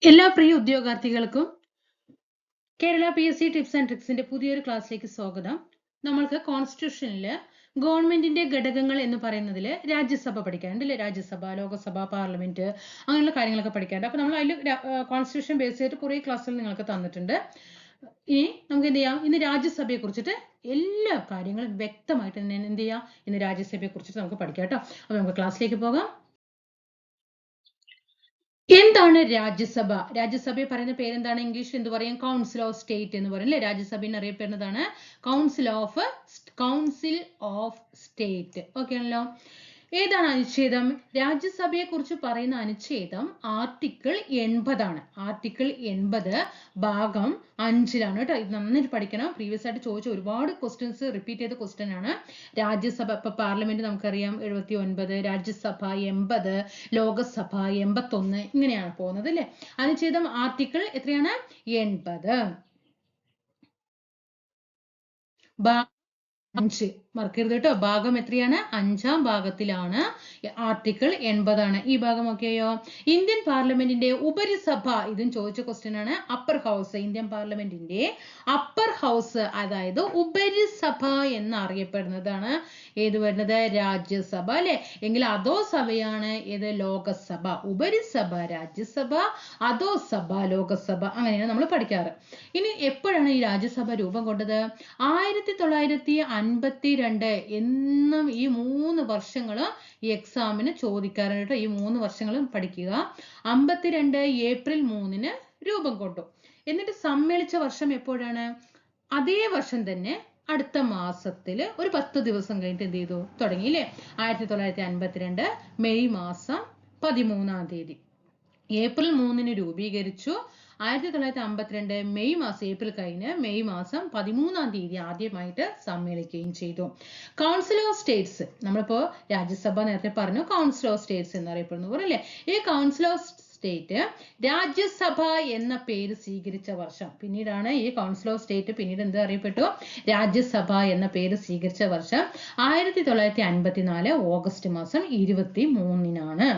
എല്ലാ പ്രിയ ഉദ്യോഗാർത്ഥികൾക്കും Kerala PSC tips and ട്രിക്സിന്റെ പുതിയൊരു ക്ലാസ്സിലേക്ക് സ്വാഗതം. നമ്മൾക്ക് കോൺസ്റ്റിറ്റ്യൂഷനിൽ ഗവൺമെന്റിന്റെ ഘടകങ്ങൾ എന്ന് പറയുന്നതിൽ രാജ്യസഭ പഠിക്കാനുണ്ട് അല്ലേ? രാജ്യസഭ, ലോകസഭ, പാർലമെന്റ് അങ്ങനെയുള്ള കാര്യങ്ങളൊക്കെ പഠിക്കാനുണ്ട്. അപ്പോൾ നമ്മൾ അതിൽ കോൺസ്റ്റിറ്റ്യൂഷൻ ബേസ് ചെയ്തിട്ട് കുറേ ക്ലാസ്സുകൾ നിങ്ങൾക്ക് തന്നിട്ടുണ്ട്. ഇനി നമുക്ക് എന്ത് ചെയ്യാം, ഇന്ന് രാജ്യസഭയെ കുറിച്ചിട്ട് എല്ലാ കാര്യങ്ങളും വ്യക്തമായിട്ട് എന്ത് ചെയ്യാം, ഇന്ന് രാജ്യസഭയെ കുറിച്ചിട്ട് നമുക്ക് പഠിക്കാം കേട്ടോ. അപ്പോൾ നമുക്ക് ക്ലാസ്സിലേക്ക് പോകാം. എന്താണ് രാജ്യസഭ? രാജ്യസഭയെ പറയുന്ന പേരെന്താണ്? ഇംഗ്ലീഷിൽ എന്ത് പറയും? കൗൺസിൽ ഓഫ് സ്റ്റേറ്റ് എന്ന് പറയും അല്ലേ? രാജ്യസഭയിൽ അറിയപ്പെടുന്നതാണ് കൗൺസിൽ ഓഫ് സ്റ്റേറ്റ്. ഓക്കെ ആണല്ലോ. ഏതാണ് അനുച്ഛേദം? രാജ്യസഭയെ കുറിച്ച് പറയുന്ന അനുച്ഛേദം ആർട്ടിക്കിൾ 80 ആണ്. ആർട്ടിക്കിൾ 80 ഭാഗം 5 കേട്ടോ. ഇത് നന്നായിട്ട് പഠിക്കണം. പ്രീവിയസ് ആയിട്ട് ചോദിച്ച ഒരുപാട് ക്വസ്റ്റ്യൻസ് റിപ്പീറ്റ് ചെയ്ത ക്വസ്റ്റ്യൻ ആണ്. രാജ്യസഭ ഇപ്പൊ പാർലമെന്റ് നമുക്കറിയാം 79, രാജ്യസഭ 80, ലോകസഭ 81 ഇങ്ങനെയാണ് പോകുന്നത് അല്ലേ? അനുച്ഛേദം ആർട്ടിക്കിൾ എത്രയാണ്? 80. 5 മറക്കരുത് കേട്ടോ. ഭാഗം എത്രയാണ്? 5-ാം ഭാഗത്തിലാണ്. ആർട്ടിക്കിൾ 80 ആണ്. ഈ ഭാഗം ഒക്കെയോ? ഇന്ത്യൻ പാർലമെന്റിന്റെ ഉപരിസഭ, ഇതും ചോദിച്ച ക്വസ്റ്റ്യൻ ആണ്. അപ്പർ ഹൗസ്, ഇന്ത്യൻ പാർലമെന്റിന്റെ അപ്പർ ഹൗസ് അതായത് ഉപരിസഭ എന്നറിയപ്പെടുന്നതാണ് ഏത് വരുന്നത്? രാജ്യസഭ അല്ലെ? എങ്കിൽ അധോ സഭയാണ് ഏത്? ലോകസഭ. ഉപരിസഭ രാജ്യസഭ, അധോ സഭ ലോകസഭ, അങ്ങനെയാണ് നമ്മൾ പഠിക്കാറ്. ഇനി എപ്പോഴാണ് ഈ രാജ്യസഭ രൂപം കൊണ്ടത്? 1952 എന്നും ഈ 3 വർഷങ്ങളും ഈ എക്സാമിന് ചോദിക്കാറുണ്ട് കേട്ടോ. ഈ 3 വർഷങ്ങളും പഠിക്കുക. 52 ഏപ്രിൽ 3-ന് രൂപം കൊണ്ടു. എന്നിട്ട് സമ്മേളിച്ച വർഷം എപ്പോഴാണ്? അതേ വർഷം തന്നെ അടുത്ത മാസത്തിൽ ഒരു 10 ദിവസം കഴിഞ്ഞിട്ട് എന്ത് ചെയ്തു? തുടങ്ങിയില്ലേ? 1952 മെയ് മാസം 13-ാം തീയതി. ഏപ്രിൽ 3-ന് രൂപീകരിച്ചു. 1952 മെയ് മാസം, ഏപ്രിൽ കഴിഞ്ഞ് മെയ് മാസം 13-ാം തീയതി ആദ്യമായിട്ട് സമ്മേളിക്കുകയും ചെയ്തു. കൗൺസിൽ ഓഫ് സ്റ്റേറ്റ്സ്, നമ്മളിപ്പോ രാജ്യസഭ നേരത്തെ പറഞ്ഞു, കൗൺസിൽ ഓഫ് സ്റ്റേറ്റ്സ് എന്നറിയപ്പെടുന്നു അല്ലേ? ഈ കൗൺസിൽ ഓഫ് സ്റ്റേറ്റ് രാജ്യസഭ എന്ന പേര് സ്വീകരിച്ച വർഷം, പിന്നീടാണ് ഈ കൗൺസിൽ ഓഫ് സ്റ്റേറ്റ് പിന്നീട് എന്ത് അറിയപ്പെട്ടു? രാജ്യസഭ എന്ന പേര് സ്വീകരിച്ച വർഷം 1954 ഓഗസ്റ്റ് മാസം 23-നാണ്.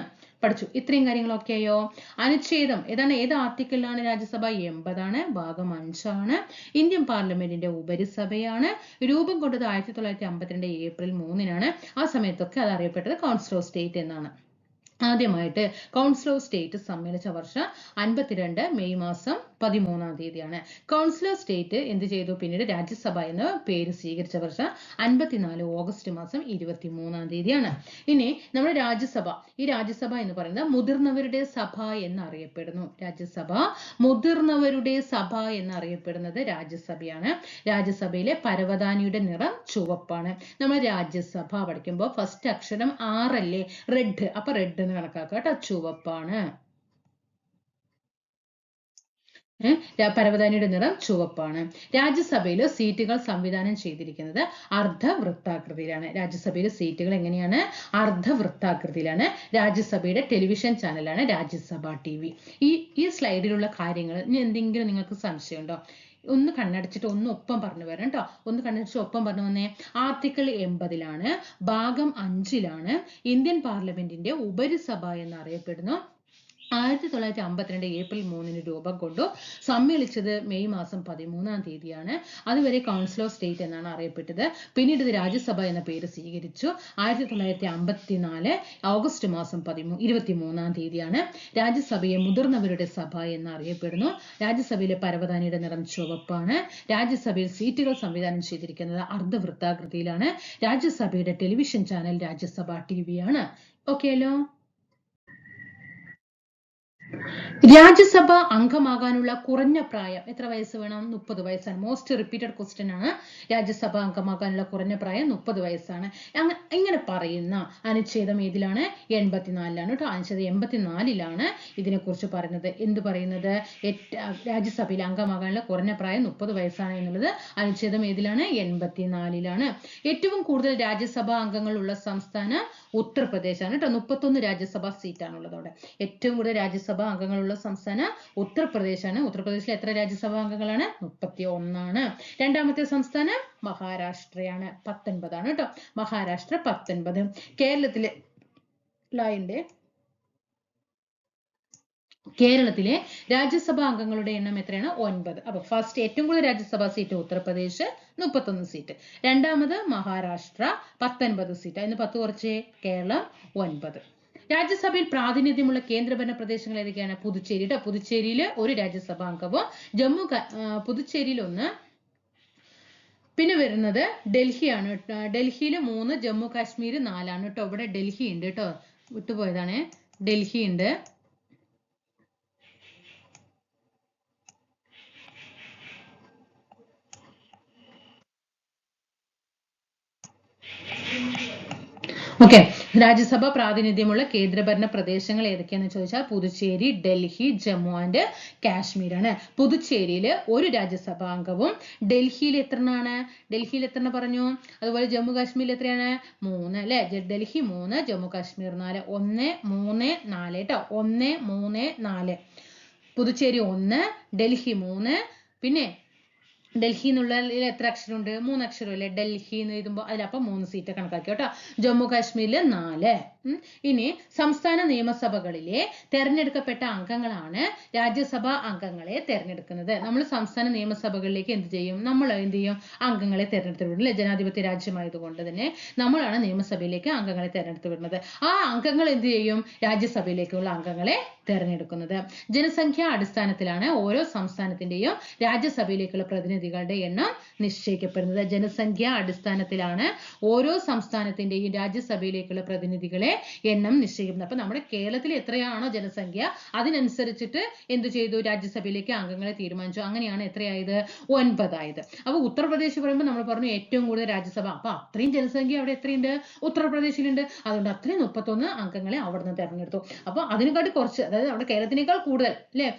പഠിച്ചു. ഇത്രയും കാര്യങ്ങളൊക്കെയോ? അനുച്ഛേദം ഏതാണ്? ഏത് ആർട്ടിക്കിളിലാണ് രാജ്യസഭ? 80 ആണ്. ഭാഗം 5 ആണ്. ഇന്ത്യൻ പാർലമെന്റിന്റെ ഉപരിസഭയാണ്. രൂപം കൊണ്ടത് 1952 ഏപ്രിൽ 3-നാണ്. ആ സമയത്തൊക്കെ അത് അറിയപ്പെട്ടത് കൗൺസിൽ ഓഫ് സ്റ്റേറ്റ് എന്നാണ്. ആദ്യമായിട്ട് കൗൺസിൽ ഓഫ് സ്റ്റേറ്റ് സമ്മേളിച്ച വർഷം 52 മെയ് മാസം 13-ാം തീയതിയാണ്. കൗൺസിൽ ഓഫ് സ്റ്റേറ്റ് എന്ത് ചെയ്തു? പിന്നീട് രാജ്യസഭ എന്ന പേര് സ്വീകരിച്ച വർഷം 54 ഓഗസ്റ്റ് മാസം 23-ാം തീയതിയാണ്. ഇനി നമ്മുടെ രാജ്യസഭ, ഈ രാജ്യസഭ എന്ന് പറയുന്നത് മുതിർന്നവരുടെ സഭ എന്നറിയപ്പെടുന്നു. രാജ്യസഭ മുതിർന്നവരുടെ സഭ എന്നറിയപ്പെടുന്നത് രാജ്യസഭയാണ്. രാജ്യസഭയിലെ പരവതാനിയുടെ നിറം ചുവപ്പാണ്. നമ്മൾ രാജ്യസഭ പഠിക്കുമ്പോൾ ഫസ്റ്റ് അക്ഷരം R അല്ലേ? റെഡ്. അപ്പൊ റെഡ് എന്ന് കണക്കാക്കുക കേട്ടോ. ചുവപ്പാണ്. പരവതാനിയുടെ നിറം ചുവപ്പാണ്. രാജ്യസഭയിൽ സീറ്റുകൾ സംവിധാനം ചെയ്തിരിക്കുന്നത് അർദ്ധവൃത്താകൃതിയിലാണ്. രാജ്യസഭയിലെ സീറ്റുകൾ എങ്ങനെയാണ്? അർദ്ധവൃത്താകൃതിയിലാണ്. രാജ്യസഭയുടെ ടെലിവിഷൻ ചാനലാണ് രാജ്യസഭ TV. ഈ സ്ലൈഡിലുള്ള കാര്യങ്ങൾ ഇനി എന്തെങ്കിലും നിങ്ങൾക്ക് സംശയമുണ്ടോ? ഒന്ന് കണ്ണടച്ചിട്ട് ഒന്ന് ഒപ്പം പറഞ്ഞു വരാം കേട്ടോ. ഒന്ന് കണ്ണടച്ചിട്ട് ഒപ്പം പറഞ്ഞു വന്നേ. ആർട്ടിക്കിൾ 80-ലാണ്, ഭാഗം 5-ലാണ് ഇന്ത്യൻ പാർലമെന്റിന്റെ ഉപരിസഭ എന്നറിയപ്പെടുന്നു. 1952 ഏപ്രിൽ 3-ന് രൂപം കൊണ്ടു. സമ്മേളിച്ചത് മെയ് മാസം 13-ാം തീയതിയാണ്. അതുവരെ കൗൺസിൽ ഓഫ് സ്റ്റേറ്റ് എന്നാണ് അറിയപ്പെട്ടത്. പിന്നീട് ഇത് രാജ്യസഭ എന്ന പേര് സ്വീകരിച്ചു. 1954 ഓഗസ്റ്റ് മാസം 23-ാം തീയതിയാണ്. രാജ്യസഭയെ മുതിർന്നവരുടെ സഭ എന്നറിയപ്പെടുന്നു. രാജ്യസഭയിലെ പരവതാനിയുടെ നിറം ചുവപ്പാണ്. രാജ്യസഭയിൽ സീറ്റുകൾ സംവിധാനം ചെയ്തിരിക്കുന്നത് അർദ്ധവൃത്താകൃതിയിലാണ്. രാജ്യസഭയുടെ ടെലിവിഷൻ ചാനൽ രാജ്യസഭ TV ആണ്. ഓക്കെ അല്ലോ? രാജ്യസഭ അംഗമാകാനുള്ള കുറഞ്ഞ പ്രായം എത്ര വയസ്സ് വേണം? 30 വയസ്സാണ്. മോസ്റ്റ് റിപ്പീറ്റഡ് ക്വസ്റ്റ്യൻ ആണ്. രാജ്യസഭ അംഗമാകാനുള്ള കുറഞ്ഞ പ്രായം 30 വയസ്സാണ്. ഇങ്ങനെ പറയുന്ന അനുച്ഛേദം ഏതിലാണ്? 84-ലാണ് കേട്ടോ. അനുച്ഛേദം 84-ലാണ് ഇതിനെക്കുറിച്ച് പറയുന്നത്. എന്ത് പറയുന്നത്? രാജ്യസഭയിൽ അംഗമാകാനുള്ള കുറഞ്ഞ പ്രായം 30 വയസ്സാണ് എന്നുള്ളത് അനുച്ഛേദം ഏതിലാണ്? 84-ലാണ്. ഏറ്റവും കൂടുതൽ രാജ്യസഭാ അംഗങ്ങളുള്ള സംസ്ഥാനം ഉത്തർപ്രദേശാണ് കേട്ടോ. 31 രാജ്യസഭാ സീറ്റാണുള്ളത് അവിടെ. ഏറ്റവും കൂടുതൽ രാജ്യസഭാ അംഗങ്ങളുള്ള സംസ്ഥാനം ഉത്തർപ്രദേശാണ്. ഉത്തർപ്രദേശിൽ എത്ര രാജ്യസഭാ അംഗങ്ങളാണ്? 31 ആണ്. രണ്ടാമത്തെ സംസ്ഥാനം മഹാരാഷ്ട്രയാണ്. 19 ആണ് കേട്ടോ. മഹാരാഷ്ട്ര 19. കേരളത്തിലെ ലൈൻ്റെ കേരളത്തിലെ രാജ്യസഭാ അംഗങ്ങളുടെ എണ്ണം എത്രയാണ്? 9. അപ്പൊ ഫസ്റ്റ് ഏറ്റവും കൂടുതൽ രാജ്യസഭാ സീറ്റ് ഉത്തർപ്രദേശ് 31 സീറ്റ്, രണ്ടാമത് മഹാരാഷ്ട്ര 19 സീറ്റ്, അതിന് 10 കുറച്ച് കേരളം 9. രാജ്യസഭയിൽ പ്രാതിനിധ്യമുള്ള കേന്ദ്രഭരണ പ്രദേശങ്ങൾ ഏതൊക്കെയാണ്? പുതുച്ചേരി. പുതുച്ചേരിയിൽ ഒരു രാജ്യസഭാ അംഗവും, പുതുച്ചേരിയിൽ 1, പിന്നെ വരുന്നത് ഡൽഹിയാണ്. ഡൽഹിയിൽ 3, ജമ്മു കാശ്മീർ 4 ആണ് കേട്ടോ. ഇവിടെ ഡൽഹി ഉണ്ട് കേട്ടോ, വിട്ടുപോയതാണ്. ഡൽഹി ഉണ്ട്. ഓക്കെ, രാജ്യസഭ പ്രാതിനിധ്യമുള്ള കേന്ദ്രഭരണ പ്രദേശങ്ങൾ ഏതൊക്കെയാണെന്ന് ചോദിച്ചാൽ പുതുച്ചേരി, ഡൽഹി, ജമ്മു ആൻഡ് കാശ്മീർ ആണ്. പുതുച്ചേരിയിൽ ഒരു രാജ്യസഭാ അംഗവും, ഡൽഹിയിൽ എത്രയാണ്? ഡൽഹിയിൽ എത്ര പറഞ്ഞു? അതുപോലെ ജമ്മു കാശ്മീരിൽ എത്രയാണ്? 3 അല്ലെ? ഡൽഹി 3, ജമ്മു കാശ്മീർ 4. 1, 3, 4 കേട്ടോ. 1, 3, 4. പുതുച്ചേരി 1, ഡൽഹി 3. പിന്നെ ഡൽഹി എന്നുള്ളതിൽ എത്ര അക്ഷരമുണ്ട്? 3 അക്ഷരമല്ലേ? ഡൽഹി എന്ന് എഴുതുമ്പോൾ അതിലപ്പം 3 സീറ്റ് കണക്കാക്കി കേട്ടോ. ജമ്മു കാശ്മീരിൽ 4. ഇനി സംസ്ഥാന നിയമസഭകളിലെ തെരഞ്ഞെടുക്കപ്പെട്ട അംഗങ്ങളാണ് രാജ്യസഭാ അംഗങ്ങളെ തെരഞ്ഞെടുക്കുന്നത്. നമ്മൾ സംസ്ഥാന നിയമസഭകളിലേക്ക് എന്ത് ചെയ്യും? നമ്മൾ എന്ത് ചെയ്യും? അംഗങ്ങളെ തെരഞ്ഞെടുത്ത് വിടും അല്ലെ? ജനാധിപത്യ രാജ്യമായതുകൊണ്ട് തന്നെ നമ്മളാണ് നിയമസഭയിലേക്ക് അംഗങ്ങളെ തെരഞ്ഞെടുത്ത് വിടുന്നത്. ആ അംഗങ്ങൾ എന്ത് ചെയ്യും? രാജ്യസഭയിലേക്കുള്ള അംഗങ്ങളെ തെരഞ്ഞെടുക്കുന്നത്. ജനസംഖ്യാ അടിസ്ഥാനത്തിലാണ് ഓരോ സംസ്ഥാനത്തിന്റെയും രാജ്യസഭയിലേക്കുള്ള പ്രതിനിധികളുടെ എണ്ണം നിശ്ചയിക്കപ്പെടുന്നത്. ജനസംഖ്യാ അടിസ്ഥാനത്തിലാണ് ഓരോ സംസ്ഥാനത്തിന്റെയും രാജ്യസഭയിലേക്കുള്ള പ്രതിനിധികളെ എണ്ണം നിശ്ചയിക്കുന്നത്. അപ്പൊ നമ്മുടെ കേരളത്തിൽ എത്രയാണോ ജനസംഖ്യ അതിനനുസരിച്ചിട്ട് എന്ത് ചെയ്തു? രാജ്യസഭയിലേക്ക് അംഗങ്ങളെ തീരുമാനിച്ചു. അങ്ങനെയാണ് എത്രയായത്? 9 ആയത്. അപ്പൊ ഉത്തർപ്രദേശ് പറയുമ്പോൾ നമ്മൾ പറഞ്ഞു ഏറ്റവും കൂടുതൽ രാജ്യസഭ. അപ്പൊ അത്രയും ജനസംഖ്യ അവിടെ എത്രയുണ്ട്? ഉത്തർപ്രദേശിലുണ്ട്. അതുകൊണ്ട് അത്രയും 31 അംഗങ്ങളെ അവിടെ നിന്ന് തെരഞ്ഞെടുത്തു. അപ്പൊ അതിനെക്കാട്ടി കുറച്ച്, അതായത് നമ്മുടെ കേരളത്തിനേക്കാൾ കൂടുതൽ അല്ലെ?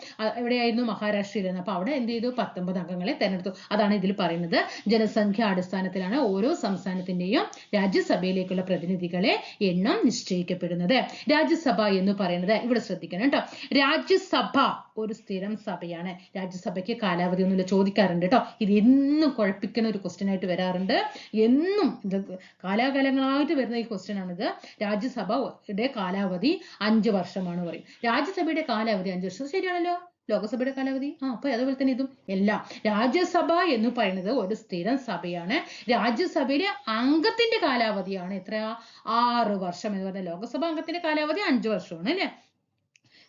എവിടെയായിരുന്നു? മഹാരാഷ്ട്രയിലായിരുന്നു. അപ്പൊ അവിടെ എന്ത് ചെയ്തു? 19 അംഗങ്ങളെ തെരഞ്ഞെടുത്തു. അതാണ് ഇതിൽ പറയുന്നത്. ജനസംഖ്യ അടിസ്ഥാനത്തിലാണ് ഓരോ സംസ്ഥാനത്തിന്റെയും രാജ്യസഭയിലേക്കുള്ള പ്രതിനിധികളെ എണ്ണം നിശ്ചയിക്കപ്പെടുന്നത്. രാജ്യസഭ എന്ന് പറയുന്നത് ഇവിടെ ശ്രദ്ധിക്കണം കേട്ടോ. രാജ്യസഭ ഒരു സ്ഥിരം സഭയാണ്. രാജ്യസഭയ്ക്ക് കാലാവധി ഒന്നുമില്ല. ചോദിക്കാറുണ്ട് കേട്ടോ. ഇത് എന്നും കുഴപ്പിക്കുന്ന ഒരു ക്വസ്റ്റ്യൻ ആയിട്ട് വരാറുണ്ട്. എന്നും ഇത് കാലാകാലങ്ങളായിട്ട് വരുന്ന ഈ ക്വസ്റ്റ്യൻ ആണിത്. രാജ്യസഭയുടെ കാലാവധി 5 വർഷമാണ് പറയും. രാജ്യസഭയുടെ കാലാവധി 5 വർഷം. ശരിയാണല്ലോ. ലോകസഭയുടെ കാലാവധി അപ്പൊ അതുപോലെ തന്നെ ഇതും എല്ലാം. രാജ്യസഭ എന്ന് പറയുന്നത് ഒരു സ്ഥിരം സഭയാണ്. രാജ്യസഭയിലെ അംഗത്തിന്റെ കാലാവധിയാണ് എത്രയാ? 6 വർഷം എന്ന് പറഞ്ഞാൽ ലോകസഭ അംഗത്തിന്റെ കാലാവധി 5 വർഷമാണ് അല്ലെ?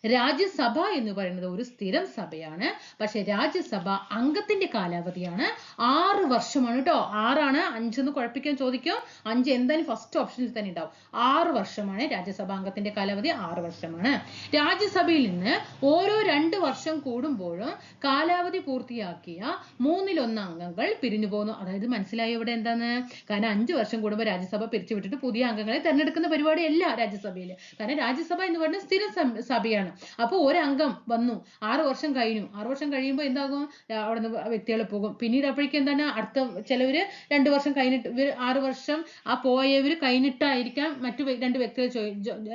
രാജ്യസഭ എന്ന് പറയുന്നത് ഒരു സ്ഥിരം സഭയാണ്. പക്ഷെ രാജ്യസഭ അംഗത്തിന്റെ കാലാവധിയാണ് 6 വർഷമാണ് കേട്ടോ. 6 ആണ്. 5 എന്ന് കുഴപ്പിക്കാൻ ചോദിക്കും. 5 എന്തായാലും ഫസ്റ്റ് ഓപ്ഷനിൽ തന്നെ ഉണ്ടാവും. 6 വർഷമാണ് രാജ്യസഭാ അംഗത്തിന്റെ കാലാവധി. 6 വർഷമാണ്. രാജ്യസഭയിൽ നിന്ന് ഓരോ 2 വർഷം കൂടുമ്പോഴും കാലാവധി പൂർത്തിയാക്കിയ 1/3 അംഗങ്ങൾ പിരിഞ്ഞു പോകുന്നു. അതായത് മനസ്സിലായോ ഇവിടെ എന്താന്ന്? കാരണം 5 വർഷം കൂടുമ്പോൾ രാജ്യസഭ പിരിച്ചുവിട്ടിട്ട് പുതിയ അംഗങ്ങളെ തെരഞ്ഞെടുക്കുന്ന പരിപാടിയല്ല രാജ്യസഭയിൽ. കാരണം രാജ്യസഭ എന്ന് പറയുന്നത് സ്ഥിരം സഭയാണ്. അപ്പൊ ഒരംഗം വന്നു, 6 വർഷം കഴിഞ്ഞു. 6 വർഷം കഴിയുമ്പോൾ എന്താകും? അവിടുന്ന് വ്യക്തികൾ പോകും. പിന്നീട് അപ്പോഴേക്കും എന്താണ്? അടുത്ത ചിലവര് 2 വർഷം കഴിഞ്ഞിട്ട്, 6 വർഷം ആ പോയവര് കഴിഞ്ഞിട്ടായിരിക്കാം മറ്റു 2 വ്യക്തികൾ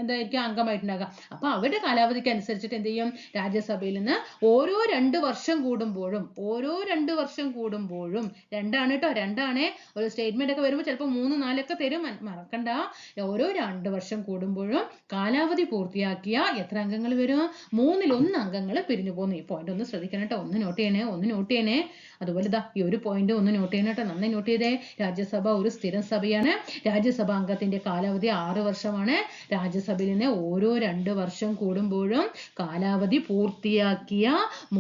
എന്തായിരിക്കും അംഗമായിട്ടുണ്ടാകുക. അപ്പൊ അവരുടെ കാലാവധിക്ക് അനുസരിച്ചിട്ട് എന്ത് ചെയ്യും? രാജ്യസഭയിൽ നിന്ന് ഓരോ 2 വർഷം കൂടുമ്പോഴും 2ആണ് കേട്ടോ, 2ആണ്. ഒരു സ്റ്റേറ്റ്മെന്റ് ഒക്കെ വരുമ്പോൾ ചിലപ്പോൾ 3, 4 ഒക്കെ തരും. മറക്കണ്ട. ഓരോ 2 വർഷം കൂടുമ്പോഴും കാലാവധി പൂർത്തിയാക്കിയ എത്ര അംഗങ്ങൾ വരും? 1/3 അംഗങ്ങൾ പിരിഞ്ഞു പോകുന്നു. ഈ പോയിന്റ് ഒന്ന് ശ്രദ്ധിക്കണം കേട്ടോ. ഒന്ന് നോട്ട് ചെയ്യണേ. അതുപോലെ ഇതാ ഈ ഒരു പോയിന്റ് ഒന്ന് നോട്ട് ചെയ്യണം കേട്ടോ. നന്നായി നോട്ട് ചെയ്തേ. രാജ്യസഭ ഒരു സ്ഥിരം സഭയാണ്. രാജ്യസഭാ അംഗത്തിന്റെ കാലാവധി 6 വർഷമാണ്. രാജ്യസഭയിൽ നിന്ന് ഓരോ 2 വർഷം കൂടുമ്പോഴും കാലാവധി പൂർത്തിയാക്കിയ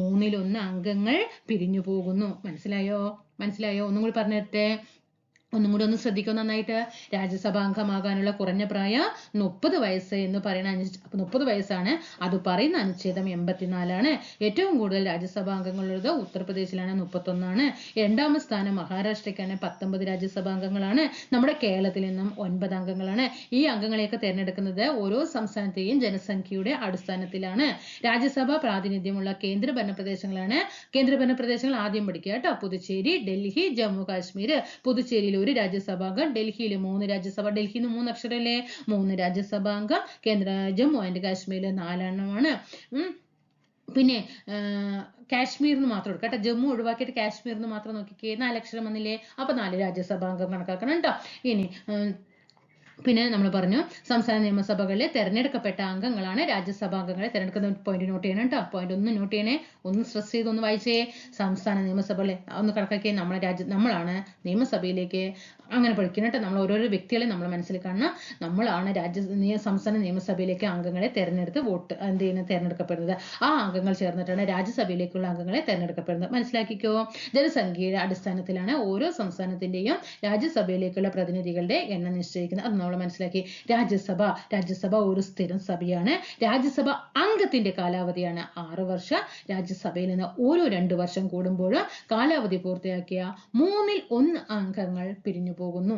1/3 അംഗങ്ങൾ പിരിഞ്ഞു പോകുന്നു. മനസ്സിലായോ? ഒന്നും കൂടി പറഞ്ഞു തരട്ടെ. ഒന്നും കൂടി ഒന്ന് ശ്രദ്ധിക്കുക നന്നായിട്ട്. രാജ്യസഭാ അംഗമാകാനുള്ള കുറഞ്ഞ പ്രായം 30 വയസ്സ് എന്ന് പറയുന്ന 30 വയസ്സാണ്. അത് പറയുന്ന അനുച്ഛേദം 84 ഏറ്റവും കൂടുതൽ രാജ്യസഭാ അംഗങ്ങളുള്ളത് ഉത്തർപ്രദേശിലാണ്, 31. രണ്ടാമത്തെ സ്ഥാനം മഹാരാഷ്ട്രയ്ക്കാണ്, 19 രാജ്യസഭാ അംഗങ്ങളാണ്. നമ്മുടെ കേരളത്തിൽ നിന്നും 9 അംഗങ്ങളാണ്. ഈ അംഗങ്ങളെയൊക്കെ തിരഞ്ഞെടുക്കുന്നത് ഓരോ സംസ്ഥാനത്തെയും ജനസംഖ്യയുടെ അടിസ്ഥാനത്തിലാണ്. രാജ്യസഭാ പ്രാതിനിധ്യമുള്ള കേന്ദ്രഭരണ പ്രദേശങ്ങളാണ്. കേന്ദ്രഭരണ പ്രദേശങ്ങൾ ആദ്യം പഠിക്കുക കേട്ടോ. പുതുച്ചേരി, ഡൽഹി, ജമ്മു കാശ്മീർ. പുതുച്ചേരിയിൽ ഒരു രാജ്യസഭാംഗം, ഡൽഹിയിൽ 3 രാജ്യസഭ. ഡൽഹിയിൽ 3 അക്ഷരല്ലേ? 3 രാജ്യസഭാംഗം. ജമ്മു ആൻഡ് കാശ്മീരിൽ 4 എണ്ണമാണ്. പിന്നെ കാശ്മീരിന് മാത്രം എടുക്കാം കേട്ടോ. ജമ്മു ഒഴിവാക്കിയിട്ട് കാശ്മീരിന് മാത്രം നോക്കിക്കേ. 4 അക്ഷരം വന്നില്ലേ? അപ്പൊ 4 രാജ്യസഭാംഗം കണക്കാക്കണം കേട്ടോ. ഇനി പിന്നെ നമ്മൾ പറഞ്ഞു സംസ്ഥാന നിയമസഭകളിലെ തെരഞ്ഞെടുക്കപ്പെട്ട അംഗങ്ങളാണ് രാജ്യസഭാ അംഗങ്ങളെ തെരഞ്ഞെടുക്കുന്ന പോയിന്റ് നോട്ട് ചെയ്യണം കേട്ടോ. പോയിന്റ് ഒന്ന് നോട്ട് ചെയ്യണേ, ഒന്ന് സ്ട്രെസ് ചെയ്ത് ഒന്ന് വായിച്ചേ. സംസ്ഥാന നിയമസഭകളെ ഒന്ന് കണക്കാക്കി നമ്മളാണ് നിയമസഭയിലേക്ക് അങ്ങനെ പഠിക്കണം കേട്ടോ. നമ്മൾ ഓരോരോ വ്യക്തികളെ നമ്മൾ മനസ്സിൽ കാണണം. നമ്മളാണ് സംസ്ഥാന നിയമസഭയിലേക്ക് അംഗങ്ങളെ തെരഞ്ഞെടുത്ത് തെരഞ്ഞെടുക്കപ്പെടുന്നത്. ആ അംഗങ്ങൾ ചേർന്നിട്ടാണ് രാജ്യസഭയിലേക്കുള്ള അംഗങ്ങളെ തെരഞ്ഞെടുക്കപ്പെടുന്നത്. മനസ്സിലാക്കിക്കോ. ജനസംഖ്യയുടെ അടിസ്ഥാനത്തിലാണ് ഓരോ സംസ്ഥാനത്തിന്റെയും രാജ്യസഭയിലേക്കുള്ള പ്രതിനിധികളുടെ എണ്ണം നിശ്ചയിക്കുന്നത്. അത് നമ്മൾ മനസ്സിലാക്കി. രാജ്യസഭ ഒരു സ്ഥിരം സഭയാണ്. രാജ്യസഭ അംഗത്തിന്റെ കാലാവധിയാണ് 6 വർഷം. രാജ്യസഭയിൽ നിന്ന് ഓരോ 2 വർഷം കൂടുമ്പോഴും കാലാവധി പൂർത്തിയാക്കിയ 1/3 അംഗങ്ങൾ പിരിഞ്ഞു പോകുന്നു.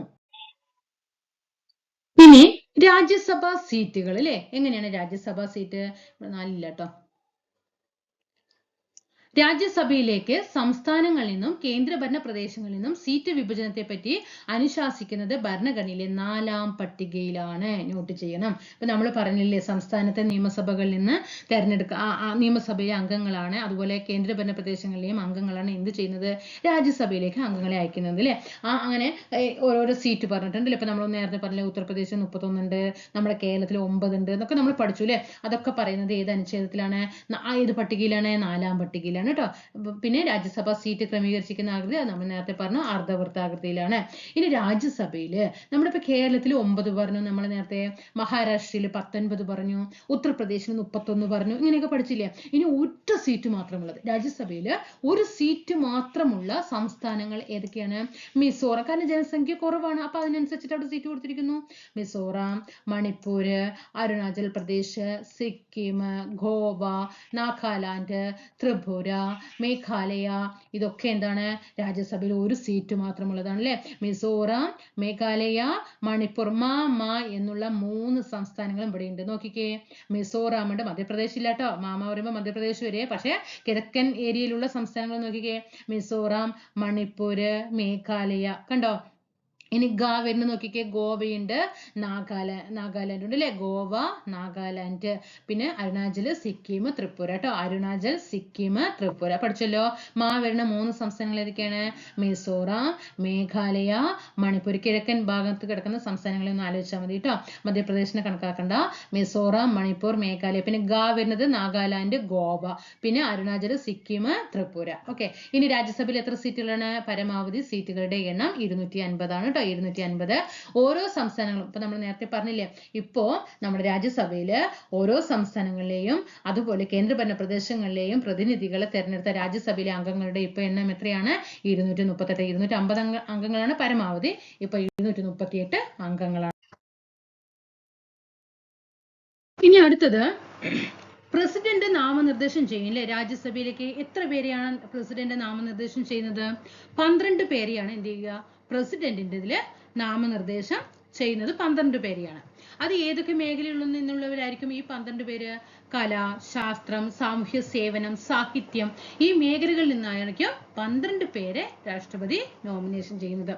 ഇനി രാജ്യസഭാ സീറ്റുകൾ അല്ലെ, എങ്ങനെയാണ് രാജ്യസഭാ സീറ്റ്? 4 ഇല്ല കേട്ടോ. രാജ്യസഭയിലേക്ക് സംസ്ഥാനങ്ങളിൽ നിന്നും കേന്ദ്രഭരണ പ്രദേശങ്ങളിൽ നിന്നും സീറ്റ് വിഭജനത്തെ പറ്റി അനുശാസിക്കുന്നത് ഭരണഘടനയിലെ 4ാം പട്ടികയിലാണ്. നോട്ട് ചെയ്യണം. ഇപ്പൊ നമ്മൾ പറഞ്ഞില്ലേ, സംസ്ഥാനത്തെ നിയമസഭകളിൽ നിന്ന് നിയമസഭയിലെ അംഗങ്ങളാണ്, അതുപോലെ കേന്ദ്രഭരണ പ്രദേശങ്ങളിലെയും അംഗങ്ങളാണ് എന്ത് ചെയ്യുന്നത്? രാജ്യസഭയിലേക്ക് അംഗങ്ങളെ അയക്കുന്നത് അല്ലെ. അങ്ങനെ ഓരോരോ സീറ്റ് പറഞ്ഞിട്ടുണ്ട്. ഇപ്പൊ നമ്മൾ നേരത്തെ പറഞ്ഞില്ലേ, ഉത്തർപ്രദേശിൽ 31 ഉണ്ട്, നമ്മുടെ കേരളത്തിൽ 9 ഉണ്ട് എന്നൊക്കെ നമ്മൾ പഠിച്ചു അല്ലെ. അതൊക്കെ പറയുന്നത് ഏത് അനുച്ഛേദത്തിലാണ്? ഏത് പട്ടികയിലാണ്? 4ാം പട്ടികയിലാണ് കേട്ടോ. പിന്നെ രാജ്യസഭ സീറ്റ് ക്രമീകരിച്ചിരിക്കുന്ന ആകൃതി നമ്മൾ നേരത്തെ പറഞ്ഞു, അർദ്ധവൃത്താകൃതിയിലാണ്. ഇനി രാജ്യസഭയില് നമ്മളിപ്പോ കേരളത്തിൽ 9 പറഞ്ഞു, നമ്മൾ നേരത്തെ മഹാരാഷ്ട്രയിൽ 19 പറഞ്ഞു, ഉത്തർപ്രദേശിൽ 31 പറഞ്ഞു, ഇങ്ങനെയൊക്കെ പഠിച്ചില്ലേ. ഇനി ഒറ്റ സീറ്റ് മാത്രമുള്ളത് രാജ്യസഭയില്, ഒരു സീറ്റ് മാത്രമുള്ള സംസ്ഥാനങ്ങൾ ഏതൊക്കെയാണ്? മിസോറാം. കാരണം ജനസംഖ്യ കുറവാണ്, അപ്പൊ അതിനനുസരിച്ചിട്ട് അവിടെ സീറ്റ് കൊടുത്തിരിക്കുന്നു. മിസോറാം, മണിപ്പൂര്, അരുണാചൽ പ്രദേശ്, സിക്കിം, ഗോവ, നാഗാലാൻഡ്, ത്രിപുര, മേഘാലയ, ഇതൊക്കെ എന്താണ്? രാജ്യസഭയിൽ ഒരു സീറ്റ് മാത്രമുള്ളതാണ് അല്ലെ. മിസോറാം, മേഘാലയ, മണിപ്പൂർ, എന്നുള്ള 3 സംസ്ഥാനങ്ങളും ഇവിടെ ഉണ്ട്. നോക്കിക്കേ, മിസോറാം ഉണ്ട്, മധ്യപ്രദേശ് ഇല്ല കേട്ടോ. പറയുമ്പോൾ മധ്യപ്രദേശ് വരെ, പക്ഷെ കിഴക്കൻ ഏരിയയിലുള്ള സംസ്ഥാനങ്ങൾ നോക്കിക്കേ, മിസോറാം, മണിപ്പൂര്, മേഘാലയ, കണ്ടോ. ഇനി വരുന്ന നോക്കിക്കേ, ഗോവയുണ്ട്, നാഗാലാൻഡ് ഉണ്ട് അല്ലെ. ഗോവ, നാഗാലാൻഡ്, പിന്നെ അരുണാചൽ, സിക്കിം, ത്രിപുര കേട്ടോ. അരുണാചൽ, സിക്കിം, ത്രിപുര പഠിച്ചല്ലോ. വരുന്ന 3 സംസ്ഥാനങ്ങൾ ഏതൊക്കെയാണ്? മിസോറാം, മേഘാലയ, മണിപ്പൂർ. കിഴക്കൻ ഭാഗത്ത് കിടക്കുന്ന സംസ്ഥാനങ്ങളെ ഒന്ന് ആലോചിച്ചാൽ മതി കേട്ടോ. മധ്യപ്രദേശിനെ കണക്കാക്കണ്ട. മിസോറാം, മണിപ്പൂർ, മേഘാലയ, പിന്നെ വരുന്നത് നാഗാലാൻഡ്, ഗോവ, പിന്നെ അരുണാചൽ, സിക്കിം, ത്രിപുര. ഓക്കെ. ഇനി രാജ്യസഭയിൽ എത്ര സീറ്റുകളാണ്? പരമാവധി സീറ്റുകളുടെ എണ്ണം 250 ആണ്. 250. ഓരോ സംസ്ഥാനങ്ങളും ഇപ്പൊ നമ്മൾ നേരത്തെ പറഞ്ഞില്ലേ, ഇപ്പോ നമ്മുടെ രാജ്യസഭയില് ഓരോ സംസ്ഥാനങ്ങളിലെയും അതുപോലെ കേന്ദ്രഭരണ പ്രദേശങ്ങളിലെയും പ്രതിനിധികളെ തെരഞ്ഞെടുത്ത രാജ്യസഭയിലെ അംഗങ്ങളുടെ ഇപ്പൊ എണ്ണം എത്രയാണ്? 238. 250 അംഗങ്ങളാണ് പരമാവധി, ഇപ്പൊ 238 അംഗങ്ങളാണ്. ഇനി അടുത്തത് പ്രസിഡന്റ് നാമനിർദ്ദേശം ചെയ്യില്ലേ രാജ്യസഭയിലേക്ക്. എത്ര പേരെയാണ് പ്രസിഡന്റ് നാമനിർദ്ദേശം ചെയ്യുന്നത്? 12 പേരെയാണ് എന്ത് ചെയ്യുക? പ്രസിഡന്റിന്റെ ഇതില് നാമനിർദ്ദേശം ചെയ്യുന്നത് 12 പേരെയാണ്. അത് ഏതൊക്കെ മേഖലയിൽ നിന്നുള്ളവരായിരിക്കും ഈ 12 പേര്? കല, ശാസ്ത്രം, സാമൂഹ്യ സേവനം, സാഹിത്യം, ഈ മേഖലകളിൽ നിന്നായിരിക്കും 12 പേരെ രാഷ്ട്രപതി നോമിനേഷൻ ചെയ്യുന്നത്.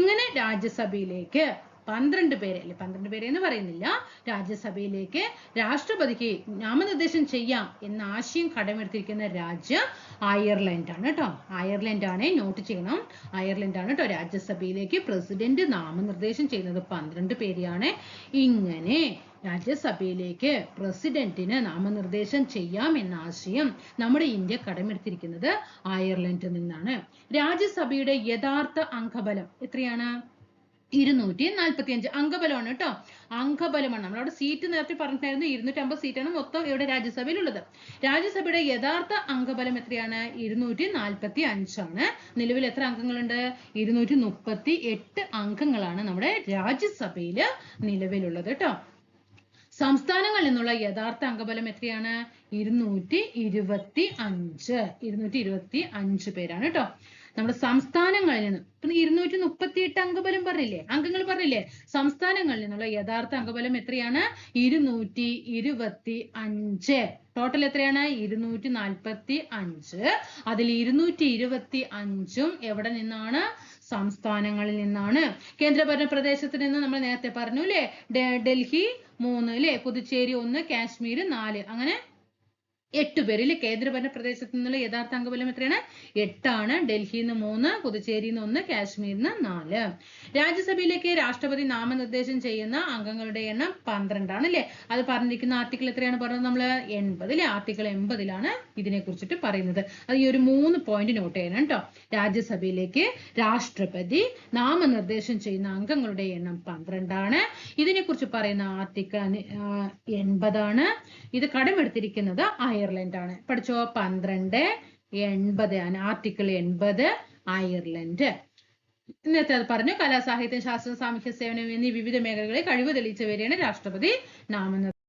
ഇങ്ങനെ രാജ്യസഭയിലേക്ക് 12 പേരെ, അല്ലെ 12 പേരെ എന്ന് പറയുന്നില്ല, രാജ്യസഭയിലേക്ക് രാഷ്ട്രപതിക്ക് നാമനിർദ്ദേശം ചെയ്യാം എന്ന ആശയം കടമെടുത്തിരിക്കുന്ന രാജ്യം അയർലൻഡ് ആണ് കേട്ടോ. അയർലൻഡ് ആണ്, നോട്ട് ചെയ്യണം. അയർലൻഡ് ആണ് കേട്ടോ രാജ്യസഭയിലേക്ക് പ്രസിഡന്റ് നാമനിർദ്ദേശം ചെയ്യുന്നത് 12 പേരെയാണ്. ഇങ്ങനെ രാജ്യസഭയിലേക്ക് പ്രസിഡന്റിന് നാമനിർദ്ദേശം ചെയ്യാം എന്ന ആശയം നമ്മുടെ ഇന്ത്യ കടമെടുത്തിരിക്കുന്നത് അയർലൻഡിൽ നിന്നാണ്. രാജ്യസഭയുടെ യഥാർത്ഥ അംഗബലം എത്രയാണ്? 245 അംഗബലമാണ് കേട്ടോ. അംഗബലമാണ്. നമ്മളവിടെ സീറ്റ് നേരത്തെ പറഞ്ഞിട്ടായിരുന്നു, 250 സീറ്റാണ് മൊത്തം ഇവിടെ രാജ്യസഭയിലുള്ളത്. രാജ്യസഭയുടെ യഥാർത്ഥ അംഗബലം എത്രയാണ്? 245 ആണ്. നിലവിൽ എത്ര അംഗങ്ങളുണ്ട്? 238 അംഗങ്ങളാണ് നമ്മുടെ രാജ്യസഭയിൽ നിലവിലുള്ളത് കേട്ടോ. സംസ്ഥാനങ്ങളിൽ നിന്നുള്ള യഥാർത്ഥ അംഗബലം എത്രയാണ്? 225 പേരാണ് കേട്ടോ. നമ്മുടെ സംസ്ഥാനങ്ങളിൽ നിന്ന് 238 അംഗങ്ങൾ പറഞ്ഞില്ലേ. സംസ്ഥാനങ്ങളിൽ നിന്നുള്ള യഥാർത്ഥ അംഗബലം എത്രയാണ്? 225. ടോട്ടൽ എത്രയാണ്? 245. അതിൽ 225ഉം എവിടെ നിന്നാണ്? സംസ്ഥാനങ്ങളിൽ നിന്നാണ്. കേന്ദ്രഭരണ പ്രദേശത്ത് നിന്ന് നമ്മൾ നേരത്തെ പറഞ്ഞു അല്ലേ, ഡൽഹി 3 അല്ലേ, പുതുച്ചേരി 1, കാശ്മീർ 4, അങ്ങനെ 8 പേരിൽ കേന്ദ്രഭരണ പ്രദേശത്ത് നിന്നുള്ള യഥാർത്ഥ അംഗബലം എത്രയാണ്? 8 ഡൽഹിയിൽ നിന്ന് 3, പുതുച്ചേരിയിൽ നിന്ന് 1, കാശ്മീരിൽ നിന്ന് 4. രാജ്യസഭയിലേക്ക് രാഷ്ട്രപതി നാമനിർദ്ദേശം ചെയ്യുന്ന അംഗങ്ങളുടെ എണ്ണം 12 അല്ലേ? അത് പറഞ്ഞിരിക്കുന്ന ആർട്ടിക്കിൾ എത്രയാണ് പറഞ്ഞത് നമ്മൾ? 80. ആർട്ടിക്കിൾ 80 ഇതിനെ കുറിച്ചിട്ട് പറയുന്നത്. അത് ഈ ഒരു 3 പോയിന്റ് നോട്ട് ചെയ്യണം കേട്ടോ. രാജ്യസഭയിലേക്ക് രാഷ്ട്രപതി നാമനിർദ്ദേശം ചെയ്യുന്ന അംഗങ്ങളുടെ എണ്ണം 12. ഇതിനെ കുറിച്ച് പറയുന്ന ആർട്ടിക്കിൾ 80. ഇത് കടമെടുത്തിരിക്കുന്നത് അയർലൻഡ് ആണ്. പഠിച്ചോ? 1280 ആർട്ടിക്കിൾ 80 അയർലൻഡ്. ഇന്നത്തെ അത് പറഞ്ഞു. കലാ, സാഹിത്യം, ശാസ്ത്രം, സാമൂഹ്യ സേവനം എന്നീ വിവിധ മേഖലകളിൽ കഴിവ് തെളിയിച്ചവരെയാണ് രാഷ്ട്രപതി നാമനിർദ്ദേശം.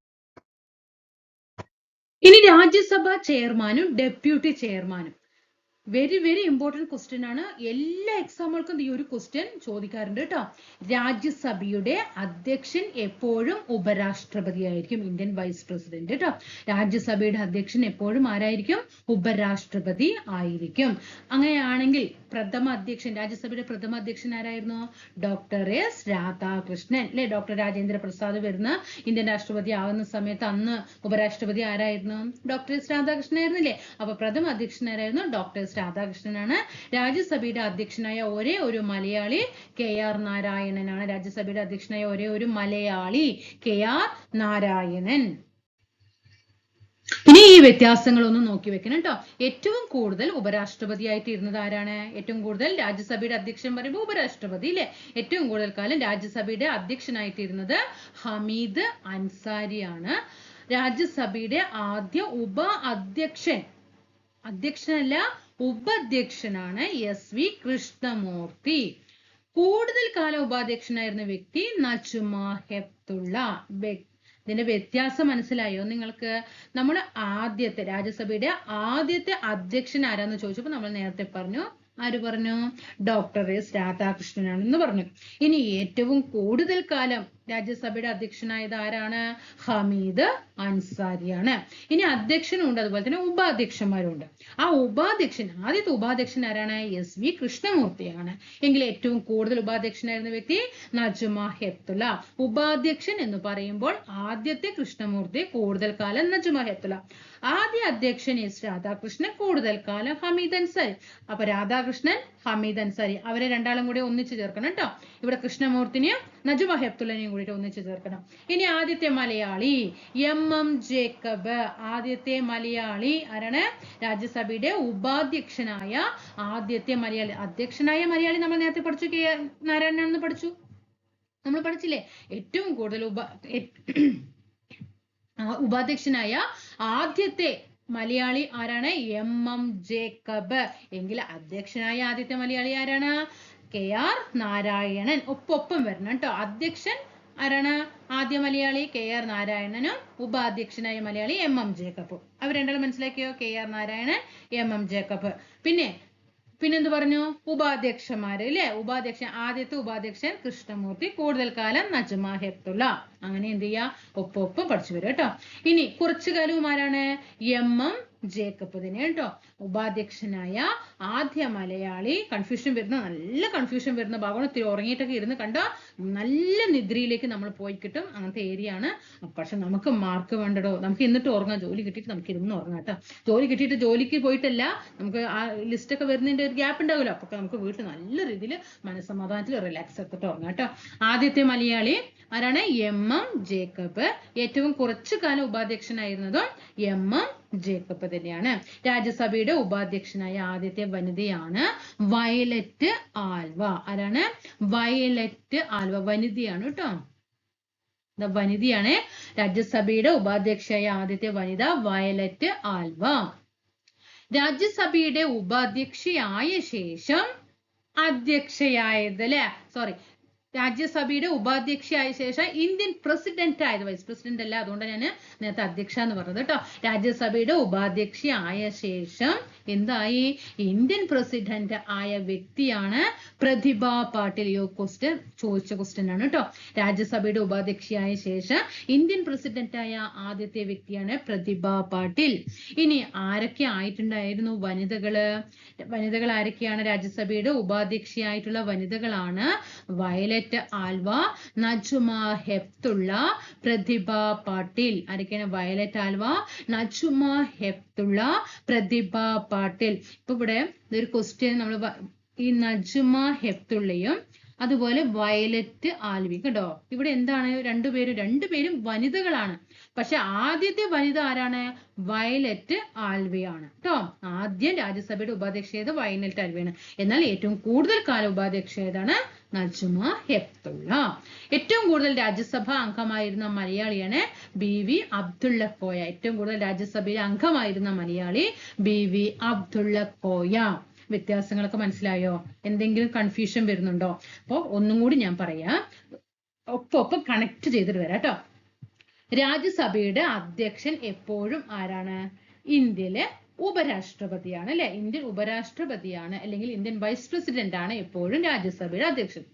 ഇനി രാജ്യസഭ ചെയർമാനും ഡെപ്യൂട്ടി ചെയർമാനും വെരി വെരി ഇമ്പോർട്ടന്റ് ക്വസ്റ്റ്യൻ ആണ്. എല്ലാ എക്സാമുകൾക്കും ഈ ഒരു ക്വസ്റ്റ്യൻ ചോദിക്കാറുണ്ട് കേട്ടോ. രാജ്യസഭയുടെ അധ്യക്ഷൻ എപ്പോഴും ഉപരാഷ്ട്രപതി ആയിരിക്കും, ഇന്ത്യൻ വൈസ് പ്രസിഡന്റ് കേട്ടോ. രാജ്യസഭയുടെ അധ്യക്ഷൻ എപ്പോഴും ആരായിരിക്കും? ഉപരാഷ്ട്രപതി ആയിരിക്കും. അങ്ങനെയാണെങ്കിൽ പ്രഥമ അധ്യക്ഷൻ, രാജ്യസഭയുടെ പ്രഥമ അധ്യക്ഷൻ ആരായിരുന്നു? ഡോക്ടർ എസ് രാധാകൃഷ്ണൻ അല്ലെ? ഡോക്ടർ രാജേന്ദ്ര പ്രസാദ് വരുന്ന ഇന്ത്യൻ രാഷ്ട്രപതി ആകുന്ന സമയത്ത് അന്ന് ഉപരാഷ്ട്രപതി ആരായിരുന്നു? ഡോക്ടർ എസ് രാധാകൃഷ്ണൻ ആയിരുന്നില്ലേ? അപ്പൊ പ്രഥമ അധ്യക്ഷനായിരുന്നു ഡോക്ടർ എസ് രാധാകൃഷ്ണനാണ്. രാജ്യസഭയുടെ അധ്യക്ഷനായ ഒരേ ഒരു മലയാളി KR നാരായണനാണ്. രാജ്യസഭയുടെ അധ്യക്ഷനായ ഒരേ ഒരു മലയാളി KR നാരായണൻ. ഇനി ഈ വ്യത്യാസങ്ങളൊന്നും നോക്കി വെക്കണം കേട്ടോ. ഏറ്റവും കൂടുതൽ ഉപരാഷ്ട്രപതി ആയിട്ട് ഇരുന്നത് ആരാണ്? ഏറ്റവും കൂടുതൽ രാജ്യസഭയുടെ അധ്യക്ഷൻ പറയുമ്പോൾ ഉപരാഷ്ട്രപതി അല്ലെ? ഏറ്റവും കൂടുതൽ കാലം രാജ്യസഭയുടെ അധ്യക്ഷനായിട്ടിരുന്നത് ഹമീദ് അൻസാരിയാണ്. രാജ്യസഭയുടെ ആദ്യ അധ്യക്ഷനല്ല ഉപാധ്യക്ഷനാണ് SV കൃഷ്ണമൂർത്തി. കൂടുതൽ കാലം ഉപാധ്യക്ഷനായിരുന്ന വ്യക്തി നജ്മ ഹെപ്തുള്ള. ഇതിന്റെ വ്യത്യാസം മനസ്സിലായോ നിങ്ങൾക്ക്? നമ്മൾ ആദ്യത്തെ രാജ്യസഭയുടെ ആദ്യത്തെ അധ്യക്ഷൻ ആരാന്ന് ചോദിച്ചപ്പോൾ നമ്മൾ നേരത്തെ പറഞ്ഞു. ആര് പറഞ്ഞു? ഡോക്ടർ എസ് രാധാകൃഷ്ണനാണെന്ന് പറഞ്ഞു. ഇനി ഏറ്റവും കൂടുതൽ കാലം രാജ്യസഭയുടെ അധ്യക്ഷനായത് ആരാണ്? ഹമീദ് അൻസാരിയാണ്. ഇനി അധ്യക്ഷനും ഉണ്ട്, അതുപോലെ തന്നെ ഉപാധ്യക്ഷന്മാരും ഉണ്ട്. ആ ആദ്യത്തെ ഉപാധ്യക്ഷൻ ആരാണ്? SV കൃഷ്ണമൂർത്തിയാണ്. എങ്കിൽ ഏറ്റവും കൂടുതൽ ഉപാധ്യക്ഷനായിരുന്ന വ്യക്തി നജ്മ ഹെപ്തുള്ള. ഉപാധ്യക്ഷൻ എന്ന് പറയുമ്പോൾ ആദ്യത്തെ കൃഷ്ണമൂർത്തി, കൂടുതൽ കാലം നജ്മ ഹെപ്തുള്ള. ആദ്യ അധ്യക്ഷൻ എസ് രാധാകൃഷ്ണൻ, കൂടുതൽ കാലം ഹമീദ് അൻസാരി. അപ്പൊ രാധാകൃഷ്ണൻ, ഹമീദ് അൻസാരി അവരെ രണ്ടാളും കൂടി ഒന്നിച്ചു ചേർക്കണം കേട്ടോ. ഇവിടെ കൃഷ്ണമൂർത്തിനെയും നജ്മ ഹെപ്തുള്ളനെയും കൂടിയിട്ട് ഒന്നിച്ചു ചേർക്കണം. ഇനി ആദ്യത്തെ മലയാളി MM ജേക്കബ്. ആദ്യത്തെ മലയാളി ആരാണ്? രാജ്യസഭയുടെ ഉപാധ്യക്ഷനായ ആദ്യത്തെ മലയാളി. അധ്യക്ഷനായ മലയാളി നമ്മൾ നേരത്തെ പഠിച്ചു, KR നാരായണനാണെന്ന് പഠിച്ചു. നമ്മൾ പഠിച്ചില്ലേ? ഏറ്റവും കൂടുതൽ ഉപാധ്യക്ഷനായ ആദ്യത്തെ മലയാളി ആരാണ്? MM Jacob. എങ്കിൽ അധ്യക്ഷനായ ആദ്യത്തെ മലയാളി ആരാണ്? KR നാരായണൻ. ഒപ്പം വരണം കേട്ടോ. അധ്യക്ഷൻ ആരാണ്? ആദ്യ മലയാളി KR നാരായണനും ഉപാധ്യക്ഷനായ മലയാളി MM ജേക്കബും. അവർ രണ്ടാളും മനസ്സിലാക്കിയോ? KR Narayanan, MM Jacob. പിന്നെന്ത് പറഞ്ഞു? ഉപാധ്യക്ഷന്മാര് അല്ലെ? ആദ്യത്തെ ഉപാധ്യക്ഷൻ കൃഷ്ണമൂർത്തി, കൂടുതൽ കാലം നജ്മ ഹെപ്തുള്ള. അങ്ങനെ എന്ത് ചെയ്യാ? ഒപ്പം പഠിച്ചു വരും കേട്ടോ. ഇനി കുറച്ചു കാലവും ആരാണ്? MM ജേക്കബ് തന്നെ കേട്ടോ. ഉപാധ്യക്ഷനായ ആദ്യ മലയാളി. നല്ല കൺഫ്യൂഷൻ വരുന്ന ഭാഗമാണ്. ഇത്തിരി ഉറങ്ങിയിട്ടൊക്കെ ഇരുന്ന് കണ്ടോ, നല്ല നിദ്രയിലേക്ക് നമ്മൾ പോയി കിട്ടും. അങ്ങനത്തെ ഏരിയ ആണ്. പക്ഷെ നമുക്ക് മാർക്ക് വേണ്ടടോ. നമുക്ക് എന്നിട്ട് ഉറങ്ങാം. ജോലി കിട്ടിയിട്ട് നമുക്ക് ഇരുന്ന് ഉറങ്ങാം കേട്ടോ. ജോലി കിട്ടിയിട്ട് ജോലിക്ക് പോയിട്ടല്ല, നമുക്ക് ആ ലിസ്റ്റ് ഒക്കെ വരുന്നതിന്റെ ഒരു ഗ്യാപ്പ് ഉണ്ടാവില്ല. അപ്പൊ നമുക്ക് വീട്ടിൽ നല്ല രീതിയിൽ മനസ്സമാധാനത്തിൽ റിലാക്സ് എടുത്തിട്ട് ഉറങ്ങാം കേട്ടോ. ആദ്യത്തെ മലയാളി ആരാണ്? MM Jacob. ഏറ്റവും കുറച്ചു കാലം ഉപാധ്യക്ഷനായിരുന്നതും MM ജേക്കബ് തന്നെയാണ്. രാജ്യസഭയുടെ ഉപാധ്യക്ഷനായ ആദ്യത്തെ വനിതയാണ് വയലറ്റ് ആൽവ. ആരാണ്? Violet Alva. വനിതയാണ് കേട്ടോ. വനിതയാണ് രാജ്യസഭയുടെ ഉപാധ്യക്ഷയായ ആദ്യത്തെ വനിത വയലറ്റ് ആൽവ. രാജ്യസഭയുടെ ഉപാധ്യക്ഷയായ ശേഷം രാജ്യസഭയുടെ ഉപാധ്യക്ഷയായ ശേഷം ഇന്ത്യൻ പ്രസിഡന്റ് ആയത്, വൈസ് പ്രസിഡന്റ് അല്ല, അതുകൊണ്ട് ഞാൻ നേരത്തെ അധ്യക്ഷ എന്ന് പറഞ്ഞത് കേട്ടോ. രാജ്യസഭയുടെ ഉപാധ്യക്ഷയായ ശേഷം എന്തായി? ഇന്ത്യൻ പ്രസിഡന്റ് ആയ വ്യക്തിയാണ് പ്രതിഭ പാട്ടീൽ. ഈ ക്വസ്റ്റ്യൻ ചോദിച്ച ക്വസ്റ്റ്യൻ ആണ് കേട്ടോ. രാജ്യസഭയുടെ ഉപാധ്യക്ഷയായ ശേഷം ഇന്ത്യൻ പ്രസിഡന്റായ ആദ്യത്തെ വ്യക്തിയാണ് പ്രതിഭ പാട്ടീൽ. ഇനി ആരൊക്കെ ആയിട്ടുണ്ടായിരുന്നു വനിതകള്? വനിതകൾ ആരൊക്കെയാണ്? രാജ്യസഭയുടെ ഉപാധ്യക്ഷയായിട്ടുള്ള വനിതകളാണ് വയലറ്റ് ആൽവ, നജ്മ ഹെപ്തുള്ള, പ്രതിഭ പാട്ടീൽ. ആരൊക്കെയാണ്? വയലറ്റ് ആൽവ, നജ്മ ഹെപ്തുള്ള, പ്രതിഭ പാട്ടീൽ. ഇപ്പൊ ഇവിടെ ഒരു ക്വസ്റ്റ്യൻ നമ്മൾ ഈ നജ്മ ഹെപ്തുള്ളയും അതുപോലെ വയലറ്റ് ആൽവി കേട്ടോ. ഇവിടെ എന്താണ്? രണ്ടുപേരും വനിതകളാണ്. പക്ഷെ ആദ്യത്തെ വനിത ആരാണ്? വയലറ്റ് ആൽവയാണ് കേട്ടോ. ആദ്യം രാജ്യസഭയുടെ ഉപാധ്യക്ഷ വയലറ്റ് ആൽവയാണ്. എന്നാൽ ഏറ്റവും കൂടുതൽ കാലം ഉപാധ്യക്ഷ ഏതാണ്? നജ്മ ഹെപ്തുള്ള. ഏറ്റവും കൂടുതൽ രാജ്യസഭ അംഗമായിരുന്ന മലയാളിയാണ് BV അബ്ദുള്ള കോയ. ഏറ്റവും കൂടുതൽ രാജ്യസഭയിൽ അംഗമായിരുന്ന മലയാളി BV അബ്ദുള്ള കോയ. വ്യത്യാസങ്ങളൊക്കെ മനസ്സിലായോ? എന്തെങ്കിലും കൺഫ്യൂഷൻ വരുന്നുണ്ടോ? അപ്പൊ ഒന്നും കൂടി ഞാൻ പറയാം, ഒപ്പം കണക്ട് ചെയ്തിട്ട് വരാം കേട്ടോ. രാജ്യസഭയുടെ അധ്യക്ഷൻ എപ്പോഴും ആരാണ്? ഇന്ത്യയിലെ ഉപരാഷ്ട്രപതിയാണ് അല്ലെ? ഇന്ത്യൻ ഉപരാഷ്ട്രപതിയാണ്, അല്ലെങ്കിൽ ഇന്ത്യൻ വൈസ് പ്രസിഡന്റ് ആണ് എപ്പോഴും രാജ്യസഭയുടെ അധ്യക്ഷൻ.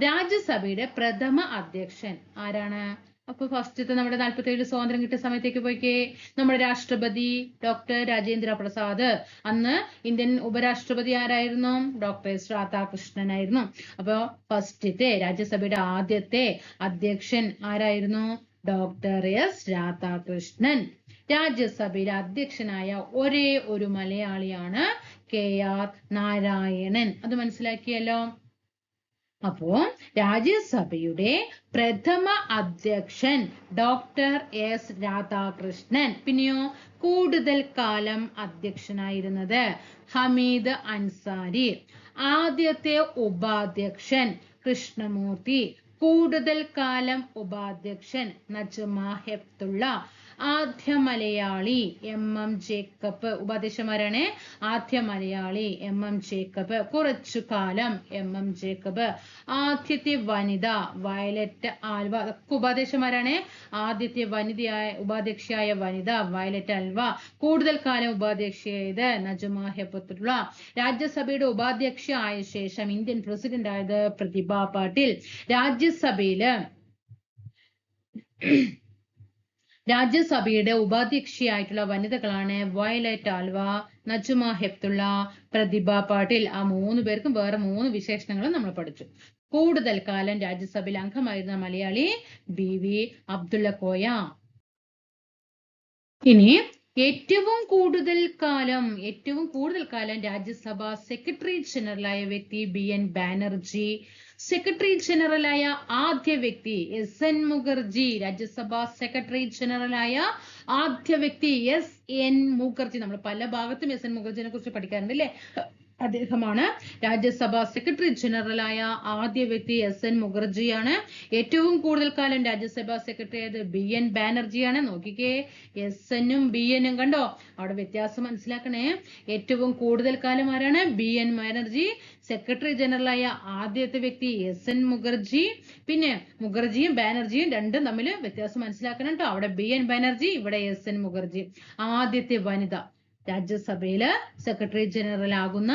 രാജ്യസഭയുടെ പ്രഥമ അധ്യക്ഷൻ ആരാണ്? അപ്പൊ ഫസ്റ്റത്തെ നമ്മുടെ 47 സ്വാതന്ത്ര്യം കിട്ടിയ സമയത്തേക്ക് പോയിക്കേ. നമ്മുടെ രാഷ്ട്രപതി ഡോക്ടർ രാജേന്ദ്ര പ്രസാദ്. അന്ന് ഇന്ത്യൻ ഉപരാഷ്ട്രപതി ആരായിരുന്നു? ഡോക്ടർ എസ് രാധാകൃഷ്ണൻ ആയിരുന്നു. അപ്പൊ ഫസ്റ്റത്തെ രാജ്യസഭയുടെ ആദ്യത്തെ അധ്യക്ഷൻ ആരായിരുന്നു? Doctor S Radhakrishnan. രാജ്യസഭയിലെ അധ്യക്ഷനായ ഒരേ ഒരു മലയാളിയാണ് KR നാരായണൻ. അത് മനസ്സിലാക്കിയല്ലോ. അപ്പോ രാജ്യസഭയുടെ പ്രഥമ അധ്യക്ഷൻ ഡോക്ടർ എസ് രാധാകൃഷ്ണൻ. പിന്നെയോ കൂടുതൽ കാലം അധ്യക്ഷനായിരുന്നത് ഹമീദ് അൻസാരി. ആദ്യത്തെ ഉപാധ്യക്ഷൻ കൃഷ്ണമൂർത്തി. കൂടുതൽ കാലം ഉപാധ്യക്ഷൻ നജ്മ ഹെപ്തുള്ള. ആദ്യ മലയാളി MM ജേക്കബ്. ഉപാധ്യക്ഷന്മാരാണ്. ആദ്യ മലയാളി MM ജേക്കബ്. കുറച്ചു കാലം MM ജേക്കബ്. ആദ്യത്തെ വനിത വയലറ്റ് ആൽവ. ഉപാധ്യക്ഷന്മാരാണ്. ആദ്യത്തെ ഉപാധ്യക്ഷയായ വനിത വയലറ്റ് ആൽവ. കൂടുതൽ കാലം ഉപാധ്യക്ഷയായത് നജ്മ ഹെപ്തുള്ള. രാജ്യസഭയുടെ ഉപാധ്യക്ഷ ആയ ശേഷം ഇന്ത്യൻ പ്രസിഡന്റ് ആയത് പ്രതിഭ പാട്ടീൽ. രാജ്യസഭയുടെ ഉപാധ്യക്ഷയായിട്ടുള്ള വനിതകളാണ് വയലറ്റ് ആൽവ, നജ്മ ഹെപ്തുള്ള, പ്രതിഭ പാട്ടീൽ. ആ 3 പേർക്കും വേറെ 3 വിശേഷണങ്ങളും നമ്മൾ പഠിച്ചു. കൂടുതൽ കാലം രാജ്യസഭയിൽ അംഗമായിരുന്ന മലയാളി BV അബ്ദുള്ള കോയ. ഇനി ഏറ്റവും കൂടുതൽ കാലം രാജ്യസഭ സെക്രട്ടറി ജനറലായ വ്യക്തി BN ബാനർജി. സെക്രട്ടറി ജനറലായ ആദ്യ വ്യക്തി SN മുഖർജി. രാജ്യസഭ സെക്രട്ടറി ജനറലായ ആദ്യ വ്യക്തി SN മുഖർജി. നമ്മൾ പല ഭാഗത്തും SN മുഖർജിനെ കുറിച്ച് പഠിക്കാറുണ്ട് അല്ലേ? അദ്ദേഹമാണ് രാജ്യസഭ സെക്രട്ടറി ജനറലായ ആദ്യ വ്യക്തി SN മുഖർജിയാണ്. ഏറ്റവും കൂടുതൽ കാലം രാജ്യസഭ സെക്രട്ടറി ആയത് BN ബാനർജിയാണ്. നോക്കിക്കേ, SN-ഉം BN-ഉം കണ്ടോ? അവിടെ വ്യത്യാസം മനസ്സിലാക്കണേ. ഏറ്റവും കൂടുതൽ കാലം ആരാണ്? BN ബാനർജി. സെക്രട്ടറി ജനറലായ ആദ്യത്തെ വ്യക്തി SN മുഖർജി. പിന്നെ മുഖർജിയും ബാനർജിയും രണ്ടും തമ്മിൽ വ്യത്യാസം മനസ്സിലാക്കണം കേട്ടോ. അവിടെ BN ബാനർജി, ഇവിടെ SN മുഖർജി. ആദ്യത്തെ വനിത രാജ്യസഭയില് സെക്രട്ടറി ജനറൽ ആകുന്ന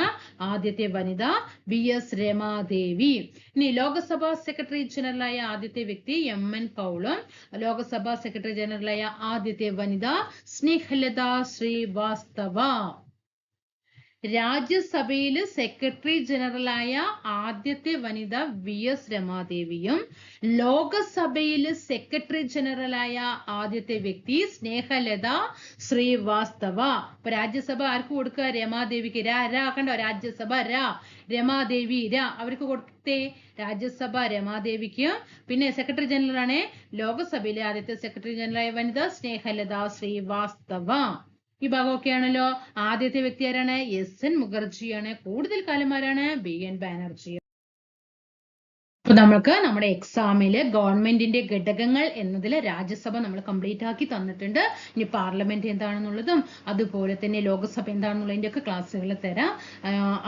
ആദ്യത്തെ വനിത VS രമാദേവി. ഇനി ലോകസഭ സെക്രട്ടറി ജനറലായ ആദ്യത്തെ വ്യക്തി MN കൗളും. ലോകസഭ സെക്രട്ടറി ജനറലായ ആദ്യത്തെ വനിത സ്നേഹലത ശ്രീവാസ്തവ. രാജ്യസഭയില് സെക്രട്ടറി ജനറലായ ആദ്യത്തെ വനിത VS രമാദേവിയും ലോകസഭയില് സെക്രട്ടറി ജനറലായ ആദ്യത്തെ വ്യക്തി സ്നേഹലത ശ്രീവാസ്തവ. അപ്പൊ രാജ്യസഭ ആർക്ക് കൊടുക്കുക? രമാദേവിക്ക്. കണ്ടോ? രാജ്യസഭ രമാദേവി അവർക്ക് കൊടുത്തേ. രാജ്യസഭ രമാദേവിക്ക്. പിന്നെ സെക്രട്ടറി ജനറൽ ആണ് ലോകസഭയിലെ ആദ്യത്തെ സെക്രട്ടറി ജനറലായ വനിത സ്നേഹലത ശ്രീവാസ്തവ. ഈ ഭാഗമൊക്കെയാണല്ലോ. ആദ്യത്തെ വ്യക്തി ആരാണ്? SN മുഖർജിയാണ്. കൂടുതൽ കാലം ആരാണ്? BN ബാനർജി. അപ്പൊ നമുക്ക് നമ്മുടെ എക്സാമില് ഗവൺമെന്റിന്റെ ഘടകങ്ങൾ എന്നതിൽ രാജ്യസഭ നമ്മൾ കംപ്ലീറ്റ് ആക്കി തന്നിട്ടുണ്ട്. ഇനി പാർലമെന്റ് എന്താണെന്നുള്ളതും അതുപോലെ തന്നെ ലോകസഭ എന്താണെന്നുള്ളതിന്റെ ഒക്കെ ക്ലാസ്സുകൾ തരാം.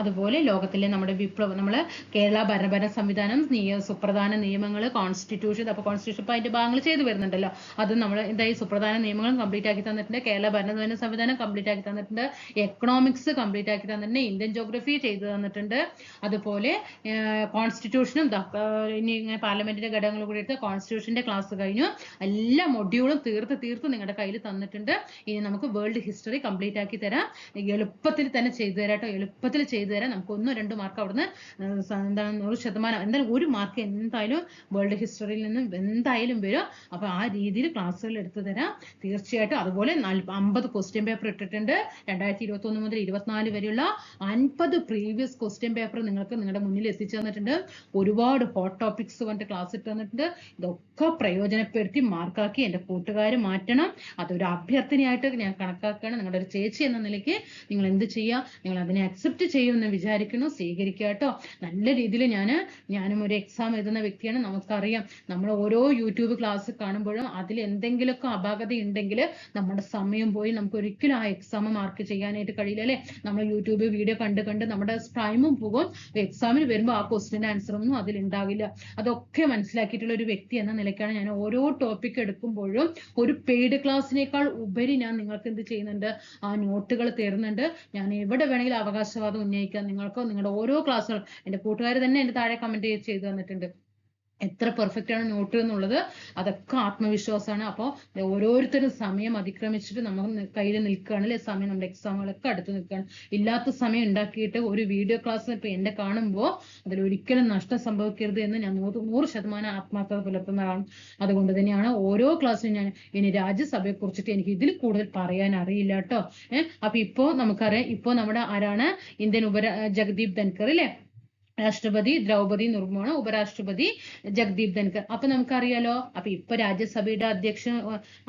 അതുപോലെ ലോകത്തിലെ നമ്മുടെ നമ്മള് കേരള ഭരണഘടന സംവിധാനം, സുപ്രധാന നിയമങ്ങൾ, കോൺസ്റ്റിറ്റ്യൂഷൻ, അപ്പൊ കോൺസ്റ്റിറ്റ്യൂഷൻ ഇപ്പൊ അതിന്റെ ഭാഗങ്ങൾ ചെയ്തു വരുന്നുണ്ടല്ലോ, അത് നമ്മൾ എന്തായി സുപ്രധാന നിയമങ്ങളും കംപ്ലീറ്റ് ആക്കി തന്നിട്ടുണ്ട്. കേരള ഭരണഘടന സംവിധാനം കംപ്ലീറ്റ് ആക്കി തന്നിട്ടുണ്ട്. എക്കണോമിക്സ് കംപ്ലീറ്റ് ആക്കി തന്നിട്ടുണ്ട്. ഇന്ത്യൻ ജോഗ്രഫി ചെയ്തു തന്നിട്ടുണ്ട്. അതുപോലെ കോൺസ്റ്റിറ്റ്യൂഷനും ഇനി ഇങ്ങനെ പാർലമെന്റിന്റെ ഘടകങ്ങൾ കൂടി എടുത്ത് കോൺസ്റ്റിറ്റ്യൂഷന്റെ ക്ലാസ് കഴിഞ്ഞു. എല്ലാ മൊഡ്യൂളും തീർത്ത് നിങ്ങളുടെ കയ്യിൽ തന്നിട്ടുണ്ട്. ഇനി നമുക്ക് വേൾഡ് ഹിസ്റ്ററി കംപ്ലീറ്റ് ആക്കി തരാം. എളുപ്പത്തിൽ തന്നെ ചെയ്തു തരാം കേട്ടോ, എളുപ്പത്തിൽ ചെയ്തു തരാം. നമുക്ക് 1-2 മാർക്ക് അവിടുന്ന് എന്താണ് 100%, എന്തായാലും 1 മാർക്ക് എന്തായാലും വേൾഡ് ഹിസ്റ്ററിയിൽ നിന്നും എന്തായാലും വരും. അപ്പൊ ആ രീതിയിൽ ക്ലാസ്സുകൾ എടുത്തു തരാം തീർച്ചയായിട്ടും. അതുപോലെ 50 ക്വസ്റ്റ്യൻ പേപ്പർ ഇട്ടിട്ടുണ്ട്. 2021 മുതൽ 24 വരെയുള്ള 50 പ്രീവിയസ് ക്വസ്റ്റ്യൻ പേപ്പർ നിങ്ങൾക്ക് നിങ്ങളുടെ മുന്നിൽ എത്തിച്ചു തന്നിട്ടുണ്ട്. ഒരുപാട് ഹോട്ട് ടോപ്പിക്സ് പറഞ്ഞിട്ട് ക്ലാസ് ഇട്ട് തന്നിട്ടുണ്ട്. ഇതൊക്കെ പ്രയോജനപ്പെടുത്തി മാർക്കാക്കി എൻ്റെ കൂട്ടുകാർ മാറ്റണം. അതൊരു അഭ്യർത്ഥനയായിട്ട് ഞാൻ കണക്കാക്കുകയാണ്. നിങ്ങളുടെ ഒരു ചേച്ചി എന്ന നിലയ്ക്ക് നിങ്ങൾ എന്ത് ചെയ്യുക, നിങ്ങൾ അതിനെ അക്സെപ്റ്റ് ചെയ്യുമെന്ന് വിചാരിക്കുന്നു. സ്വീകരിക്കുക കേട്ടോ. നല്ല രീതിയിൽ ഞാനും ഒരു എക്സാം എഴുതുന്ന വ്യക്തിയാണ്. നമുക്കറിയാം, നമ്മൾ ഓരോ യൂട്യൂബ് ക്ലാസ് കാണുമ്പോഴും അതിൽ എന്തെങ്കിലുമൊക്കെ അപാകത ഉണ്ടെങ്കിൽ നമ്മുടെ സമയം പോയി നമുക്ക് ഒരിക്കലും ആ എക്സാം മാർക്ക് ചെയ്യാനായിട്ട് കഴിയില്ല അല്ലേ. നമ്മൾ യൂട്യൂബ് വീഡിയോ കണ്ട് നമ്മുടെ ടൈമും പോകും. എക്സാമിന് വരുമ്പോൾ ആ ക്വസ്റ്റ്യൻ ആൻസർ ഒന്നും അതിലുണ്ടാവില്ല. അതൊക്കെ മനസ്സിലാക്കിയിട്ടുള്ള ഒരു വ്യക്തി എന്ന നിലയ്ക്കാണ് ഞാൻ ഓരോ ടോപ്പിക് എടുക്കുമ്പോഴും ഒരു പെയ്ഡ് ക്ലാസ്സിനേക്കാൾ ഉപരി ഞാൻ നിങ്ങൾക്ക് എന്ത് ചെയ്യുന്നുണ്ട്, ആ നോട്ടുകൾ തരുന്നുണ്ട്. ഞാൻ എവിടെ വേണമെങ്കിലും അവകാശവാദം ഉന്നയിക്കാം. നിങ്ങൾക്കോ നിങ്ങളുടെ ഓരോ ക്ലാസ്സുകൾ എൻ്റെ കൂട്ടുകാർ തന്നെ എൻ്റെ താഴെ കമന്റ് ചെയ്തു തന്നിട്ടുണ്ട് എത്ര പെർഫെക്റ്റ് ആണ് നോട്ട് എന്നുള്ളത്. അതൊക്കെ ആത്മവിശ്വാസമാണ്. അപ്പോൾ ഓരോരുത്തരും സമയം അതിക്രമിച്ചിട്ട് നമുക്ക് കയ്യിൽ നിൽക്കുകയാണ് അല്ലെ. സമയം നമ്മുടെ എക്സാമുകളൊക്കെ അടുത്ത് നിൽക്കുകയാണ്. ഇല്ലാത്ത സമയം ഉണ്ടാക്കിയിട്ട് ഒരു വീഡിയോ ക്ലാസ് ഇപ്പൊ എന്നെ കാണുമ്പോൾ അതിൽ ഒരിക്കലും നഷ്ടം സംഭവിക്കരുത് എന്ന് ഞാൻ 100% ആത്മാർത്ഥത പുലർത്തുന്നതാണ്. അതുകൊണ്ട് തന്നെയാണ് ഓരോ ക്ലാസ്സിലും ഞാൻ ഇനി രാജ്യസഭയെ കുറിച്ചിട്ട് എനിക്ക് ഇതിൽ കൂടുതൽ പറയാൻ അറിയില്ല കേട്ടോ. അപ്പൊ ഇപ്പോ നമുക്കറിയാം, ഇപ്പോ നമ്മുടെ ആരാണ് ഇന്ത്യൻ ജഗദീപ് ധൻകർ അല്ലെ, രാഷ്ട്രപതി ദ്രൗപദി മുർമുവാണ്, ഉപരാഷ്ട്രപതി ജഗദീപ് ധൻകർ. അപ്പൊ നമുക്കറിയാലോ. അപ്പൊ ഇപ്പൊ രാജ്യസഭയുടെ അധ്യക്ഷൻ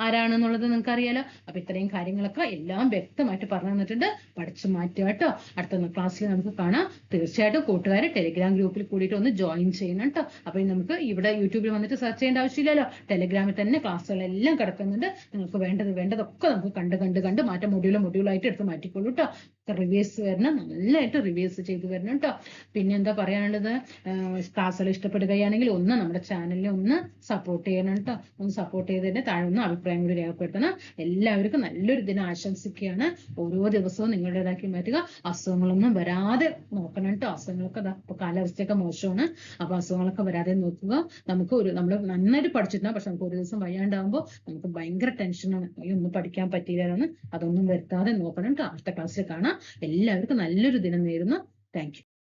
ആരാണെന്നുള്ളത് നിങ്ങൾക്കറിയാലോ. അപ്പൊ ഇത്രയും കാര്യങ്ങളൊക്കെ എല്ലാം വ്യക്തമായിട്ട് പറഞ്ഞു തന്നിട്ടുണ്ട്. പഠിച്ചു മാറ്റുക കേട്ടോ. അടുത്ത ക്ലാസ്സിൽ നമുക്ക് കാണാം. തീർച്ചയായിട്ടും കൂട്ടുകാരെ ടെലിഗ്രാം ഗ്രൂപ്പിൽ കൂടിയിട്ട് ഒന്ന് ജോയിൻ ചെയ്യണം കേട്ടോ. അപ്പൊ നമുക്ക് ഇവിടെ യൂട്യൂബിൽ വന്നിട്ട് സെർച്ച് ചെയ്യേണ്ട ആവശ്യമില്ലല്ലോ. ടെലിഗ്രാമിൽ തന്നെ ക്ലാസ്സുകളെല്ലാം കിടക്കുന്നുണ്ട്. നിങ്ങൾക്ക് വേണ്ടതൊക്കെ നമുക്ക് കണ്ട് മാറ്റം മൊഡ്യൂളായിട്ട് എടുത്ത് മാറ്റിക്കോളൂ കേട്ടോ. റിവേഴ്സ് വരണം, നല്ലതായിട്ട് റിവേഴ്സ് ചെയ്ത് വരണം കേട്ടോ. പിന്നെ എന്താ പറയാനുള്ളത്, ക്ലാസ്സുകൾ ഇഷ്ടപ്പെടുകയാണെങ്കിൽ ഒന്ന് നമ്മുടെ ചാനലിനെ ഒന്ന് സപ്പോർട്ട് ചെയ്യണം കേട്ടോ. ഒന്ന് സപ്പോർട്ട് ചെയ്തതിന്റെ താഴെ ഒന്ന് അഭിപ്രായം കൂടി രേഖപ്പെടുത്തണം. എല്ലാവർക്കും നല്ലൊരു ദിനം ആശംസിക്കുകയാണ്. ഓരോ ദിവസവും നിങ്ങളുടേതാക്കി മാറ്റുക. അസുഖങ്ങളൊന്നും വരാതെ നോക്കണം കേട്ടോ. അസുഖങ്ങളൊക്കെ ഇപ്പൊ കാലാവസ്ഥയൊക്കെ മോശമാണ്. അപ്പൊ അസുഖങ്ങളൊക്കെ വരാതെ നോക്കുക. നമ്മൾ നന്നായിട്ട് പഠിച്ചിട്ടുണ്ടാവും, പക്ഷെ നമുക്ക് ഒരു ദിവസം വയ്യാണ്ടാകുമ്പോൾ നമുക്ക് ഭയങ്കര ടെൻഷനാണ്. ഒന്നും പഠിക്കാൻ പറ്റിയില്ലാന്ന്. അതൊന്നും വരുത്താതെ നോക്കണം കേട്ടോ. അടുത്ത ക്ലാസ്സിൽ കാണാം. എല്ലാവർക്കും നല്ലൊരു ദിനം നേരുന്നു. Thank you.